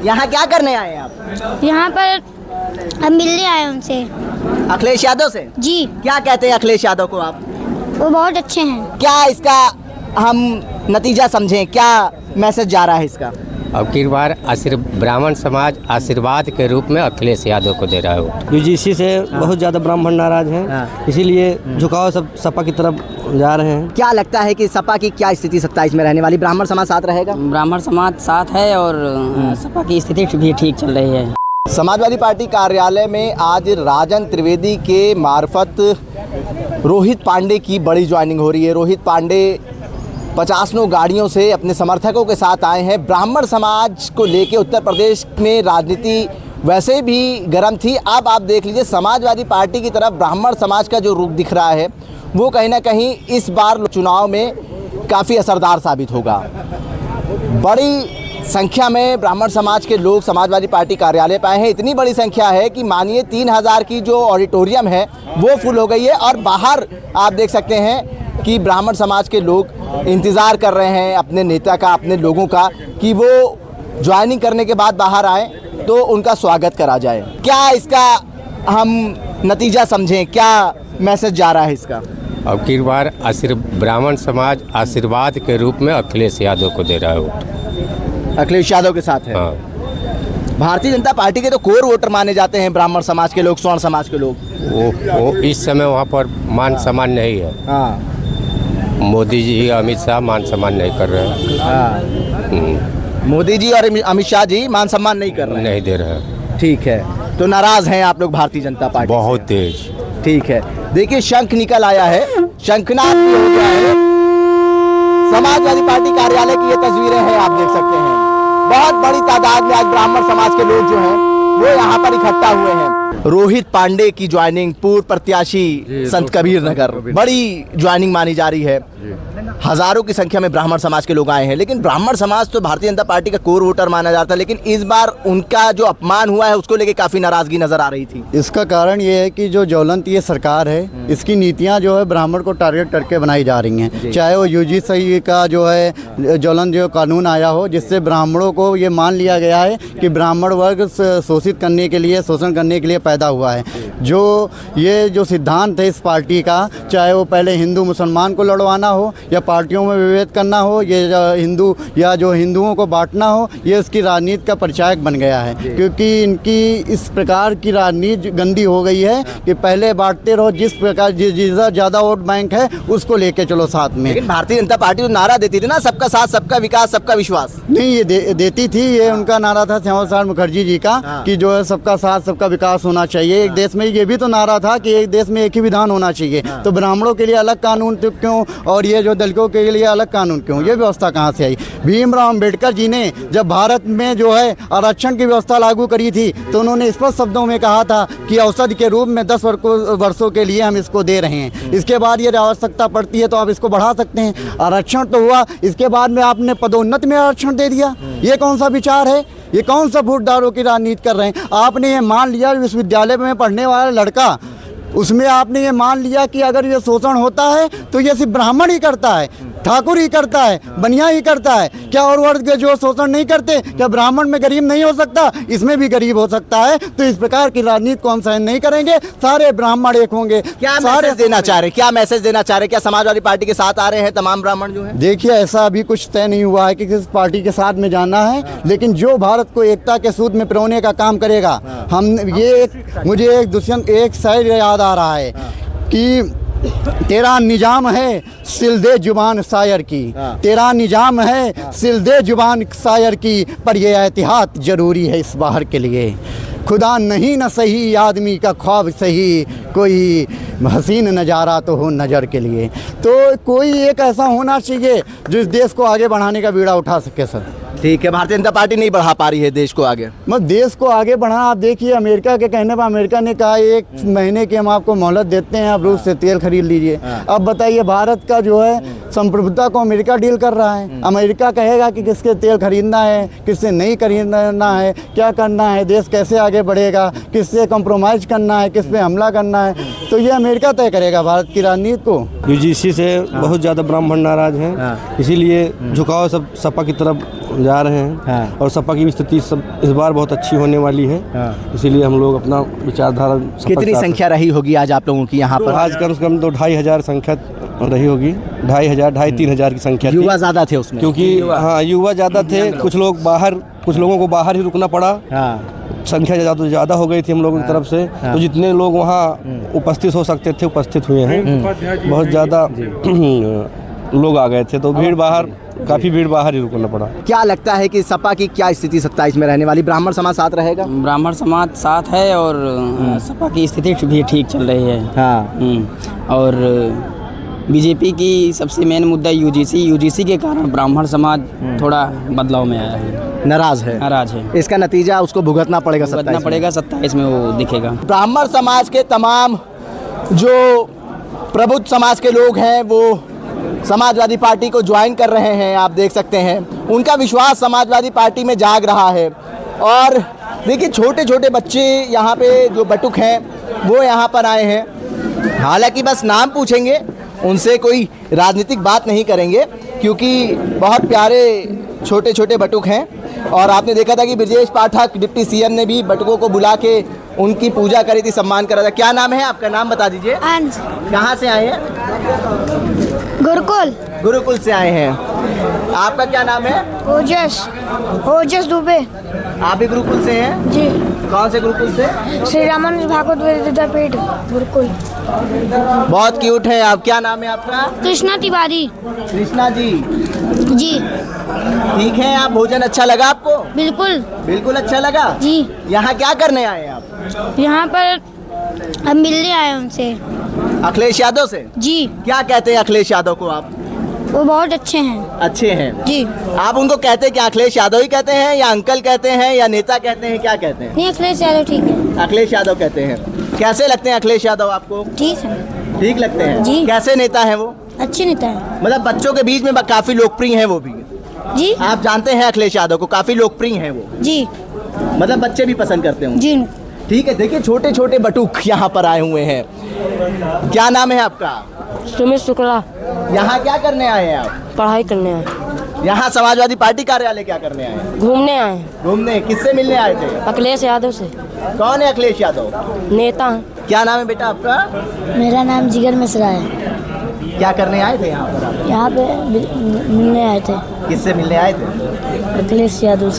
यहाँ क्या करने आए हैं आप? यहाँ पर हम मिलने आए उनसे। अखिलेश यादव से? जी, क्या कहते हैं अखिलेश यादव को आप? वो बहुत अच्छे हैं। क्या इसका हम नतीजा समझें, क्या मैसेज जा रहा है इसका? अब की बार ब्राह्मण समाज आशीर्वाद के रूप में अखिलेश यादव को दे रहा है वोट। यूजीसी से बहुत ज़्यादा ब्राह्मण नाराज हैं, इसीलिए झुकाव सब सपा की तरफ जा रहे हैं। क्या लगता है कि सपा की क्या स्थिति 27 में रहने वाली? ब्राह्मण समाज साथ रहेगा? ब्राह्मण समाज साथ है और सपा की स्थिति भी ठीक चल रही है। समाजवादी पार्टी कार्यालय में आज राजन त्रिवेदी के मार्फत रोहित पांडे की बड़ी ज्वाइनिंग हो रही है। रोहित पांडे 50 गाड़ियों से अपने समर्थकों के साथ आए हैं। ब्राह्मण समाज को लेके उत्तर प्रदेश में राजनीति वैसे भी गर्म थी। अब आप देख लीजिए समाजवादी पार्टी की तरफ ब्राह्मण समाज का जो रुख दिख रहा है वो कहीं ना कहीं इस बार चुनाव में काफ़ी असरदार साबित होगा। बड़ी संख्या में ब्राह्मण समाज के लोग समाजवादी पार्टी कार्यालय पे आए हैं। इतनी बड़ी संख्या है कि मानिए 3000 की जो ऑडिटोरियम है वो फुल हो गई है और बाहर आप देख सकते हैं कि ब्राह्मण समाज के लोग इंतज़ार कर रहे हैं अपने नेता का, अपने लोगों का, कि वो ज्वाइनिंग करने के बाद बाहर आए तो उनका स्वागत करा जाए। क्या इसका हम नतीजा समझें, क्या मैसेज जा रहा है इसका? अब की बार ब्राह्मण समाज आशीर्वाद के रूप में अखिलेश यादव को दे रहा है वोट। अखिलेश यादव के साथ है। हाँ। भारतीय जनता पार्टी के तो कोर वोटर माने जाते हैं ब्राह्मण समाज के लोग, स्वर्ण समाज के लोग। वो इस समय वहाँ पर मान सम्मान नहीं है। हाँ। मोदी जी अमित शाह मान सम्मान नहीं कर रहे हैं। हाँ। मोदी जी और अमित शाह जी मान सम्मान नहीं कर रहे हैं, नहीं दे रहे हैं। ठीक है, तो नाराज हैं आप लोग भारतीय जनता पार्टी बहुत से? तेज। ठीक है, देखिए शंख निकल आया है, शंखनाद भी हो गया है। समाजवादी पार्टी कार्यालय की ये तस्वीरें हैं, आप देख सकते हैं। बहुत बड़ी तादाद में आज ब्राह्मण समाज के लोग जो हैं वो यहाँ पर इकट्ठा हुए हैं। रोहित पांडे की ज्वाइनिंग, पूर्व प्रत्याशी संत कबीर नगर, बड़ी ज्वाइनिंग मानी जा रही है। हजारों की संख्या में ब्राह्मण समाज के लोग आए हैं, लेकिन ब्राह्मण समाज तो भारतीय जनता पार्टी का कोर वोटर माना जाता है, लेकिन इस बार उनका जो अपमान हुआ है उसको लेके काफी नाराजगी नजर आ रही थी। इसका कारण ये है कि जो ज्वलंत ये सरकार है, इसकी नीतियां जो है ब्राह्मण को टारगेट करके बनाई जा रही हैं। चाहे वो यूजीसी का जो है ज्वलंत जो कानून आया हो, जिससे ब्राह्मणों को ये मान लिया गया है कि ब्राह्मण वर्ग शोषित करने के लिए, शोषण करने के लिए पैदा हुआ है। जो ये जो सिद्धांत है इस पार्टी का, चाहे वो पहले हिंदू मुसलमान को लड़वाना हो या पार्टियों में विभेद करना हो, ये हिंदू या जो हिंदुओं को बांटना हो, ये उसकी राजनीति का परिचायक बन गया है। क्योंकि इनकी इस प्रकार की राजनीति गंदी हो गई है कि पहले बांटते रहो, जिस प्रकार जिसका ज़्यादा वोट बैंक है उसको लेके चलो साथ में। लेकिन भारतीय जनता पार्टी तो नारा देती थी ना, सबका साथ, सबका विकास, सबका विश्वास। नहीं, ये देती थी, ये उनका नारा था श्यामा प्रसाद मुखर्जी जी का, कि जो है सबका साथ सबका विकास होना चाहिए। एक देश में ये भी तो नारा था कि एक देश में एक ही विधान होना चाहिए। तो ब्राह्मणों के लिए अलग कानून तो क्यों, और ये जो दलितों के लिए अलग कानून क्यों? ये व्यवस्था कहाँ से आई? भीमराव अंबेडकर जी ने जब भारत में जो है आरक्षण की व्यवस्था लागू करी थी तो उन्होंने स्पष्ट शब्दों में कहा था कि औषधि के रूप में 10 वर्षों के लिए हम इसको दे रहे हैं। इसके बाद ये आवश्यकता पड़ती है तो आप इसको बढ़ा सकते हैं। आरक्षण तो हुआ, इसके बाद में आपने पदोन्नति में आरक्षण दे दिया। ये कौन सा विचार है? ये कौन सा फूटदारों की राजनीति कर रहे हैं? आपने ये मान लिया विश्वविद्यालय में पढ़ने वाला लड़का, उसमें आपने ये मान लिया कि अगर ये शोषण होता है तो ये सिर्फ ब्राह्मण ही करता है, ठाकुर ही करता है, बनिया ही करता है। क्या और वर्ग के जो शोषण नहीं करते? क्या ब्राह्मण में गरीब नहीं हो सकता? इसमें भी गरीब हो सकता है। तो इस प्रकार की राजनीति को हम सहन नहीं करेंगे। सारे ब्राह्मण एक होंगे। क्या मैसेज देना चाह रहे? क्या मैसेज देना चाह रहे? क्या समाजवादी पार्टी के साथ आ रहे हैं तमाम ब्राह्मण जो है? देखिए, ऐसा अभी कुछ तय नहीं हुआ है कि किस पार्टी के साथ में जाना है, लेकिन जो भारत को एकता के सूत्र में पिरोने का काम करेगा, हम ये मुझे एक शायर याद आ रहा है कि तेरा निजाम है सिलदे जुबान शायर की, तेरा निजाम है सिलदे जुबान शायर की, पर ये एहतियात जरूरी है इस बाहर के लिए। खुदा नहीं न सही आदमी का ख्वाब सही, कोई हसीन नज़ारा तो हो नज़र के लिए। तो कोई एक ऐसा होना चाहिए जो इस देश को आगे बढ़ाने का बीड़ा उठा सके। सर ठीक है, भारतीय जनता पार्टी नहीं बढ़ा पा रही है देश को आगे। मतलब देश को आगे बढ़ाना, आप देखिए अमेरिका के कहने पर अमेरिका ने कहा 1 महीने की हम आपको मोहलत देते हैं, आप रूस से तेल खरीद लीजिए। अब बताइए भारत का जो है संप्रभुता को अमेरिका डील कर रहा है। अमेरिका कहेगा कि किसके तेल खरीदना है, किससे नहीं खरीदना है, क्या करना है, देश कैसे आगे बढ़ेगा, किससे कॉम्प्रोमाइज़ करना है, किस पे हमला करना है, तो ये अमेरिका तय करेगा भारत की राजनीति को। यूजीसी से बहुत ज़्यादा ब्राह्मण नाराज हैं, इसीलिए झुकाव सब सपा की तरफ जा रहे हैं और सपा की स्थिति सब इस बार बहुत अच्छी होने वाली है। इसीलिए हम लोग अपना विचारधारा कितनी संख्या रही होगी आज आप लोगों की यहाँ पर? आज कम से कम तो 2500 संख्या रही होगी, 2500-3,000 की संख्या थी। युवा ज़्यादा थे उसमें क्योंकि हाँ युवा ज़्यादा थे, कुछ लोगों को बाहर ही रुकना पड़ा। संख्या ज़्यादा हो गई थी हम लोगों की तरफ से, तो जितने लोग वहाँ उपस्थित हो सकते थे उपस्थित हुए हैं। बहुत ज़्यादा लोग आ गए थे, तो काफ़ी भीड़ बाहर ही रुकना पड़ा। क्या लगता है कि सपा की क्या स्थिति 27 में रहने वाली? ब्राह्मण समाज साथ रहेगा? ब्राह्मण समाज साथ है और सपा की स्थिति भी ठीक चल रही है। और बीजेपी की सबसे मेन मुद्दा यूजीसी के कारण ब्राह्मण समाज थोड़ा बदलाव में आया है, नाराज है। इसका नतीजा उसको भुगतना पड़ेगा 27 में वो दिखेगा। ब्राह्मण समाज के तमाम जो प्रबुद्ध समाज के लोग हैं वो समाजवादी पार्टी को ज्वाइन कर रहे हैं। आप देख सकते हैं उनका विश्वास समाजवादी पार्टी में जाग रहा है। और देखिए छोटे छोटे बच्चे यहाँ पे जो बटुक हैं वो यहाँ पर आए हैं। हालांकि बस नाम पूछेंगे, उनसे कोई राजनीतिक बात नहीं करेंगे क्योंकि बहुत प्यारे छोटे छोटे बटुक हैं। और आपने देखा था कि ब्रजेश पाठक डिप्टी सीएम ने भी बटुकों को बुला के उनकी पूजा करी थी, सम्मान करा था। क्या नाम है आपका? नाम बता दीजिए। अंश। कहाँ से आए हैं? गुरुकुल से आए हैं। आपका क्या नाम है? ओजस दुबे। आप भी गुरुकुल से हैं? जी। कौन से गुरुकुल से? श्री रामानुज भागवत विद्यापीठ गुरुकुल। बहुत क्यूट है आप। क्या नाम है आपका? कृष्णा तिवारी। कृष्णा जी। जी। ठीक है। आप भोजन अच्छा लगा आपको? बिल्कुल अच्छा लगा जी। यहाँ क्या करने आए हैं आप? यहाँ पर हम मिलने आए उनसे, अखिलेश यादव से। जी। क्या कहते हैं अखिलेश यादव को आप? वो बहुत अच्छे हैं। जी। आप उनको कहते हैं क्या? अखिलेश यादव ही कहते हैं या अंकल कहते हैं या नेता कहते हैं, क्या कहते हैं? नहीं, अखिलेश यादव ठीक है। अखिलेश यादव कहते हैं। कैसे लगते हैं अखिलेश यादव आपको? ठीक लगते हैं जी। कैसे नेता हैं वो? अच्छे नेता है मतलब बच्चों के बीच में काफी लोकप्रिय हैं वो भी। जी। आप जानते हैं अखिलेश यादव को, काफी लोकप्रिय हैं वो। जी। मतलब बच्चे भी पसंद करते हैं जी। ठीक है। देखिए छोटे छोटे बटुक यहाँ पर आए हुए हैं। क्या नाम है आपका? सुमित शुक्ला। यहाँ क्या करने आए हैं आप? पढ़ाई करने आए। यहाँ समाजवादी पार्टी कार्यालय क्या करने आए हैं? घूमने आए। घूमने? किससे मिलने आए थे? अखिलेश यादव से। कौन है अखिलेश यादव? नेता हैं। क्या नाम है बेटा आपका? मेरा नाम जिगर मिश्रा है। क्या करने आए थे यहाँ पर आप? यहाँ पे मिलने आए थे। किससे मिलने आए थे? अखिलेश यादव से।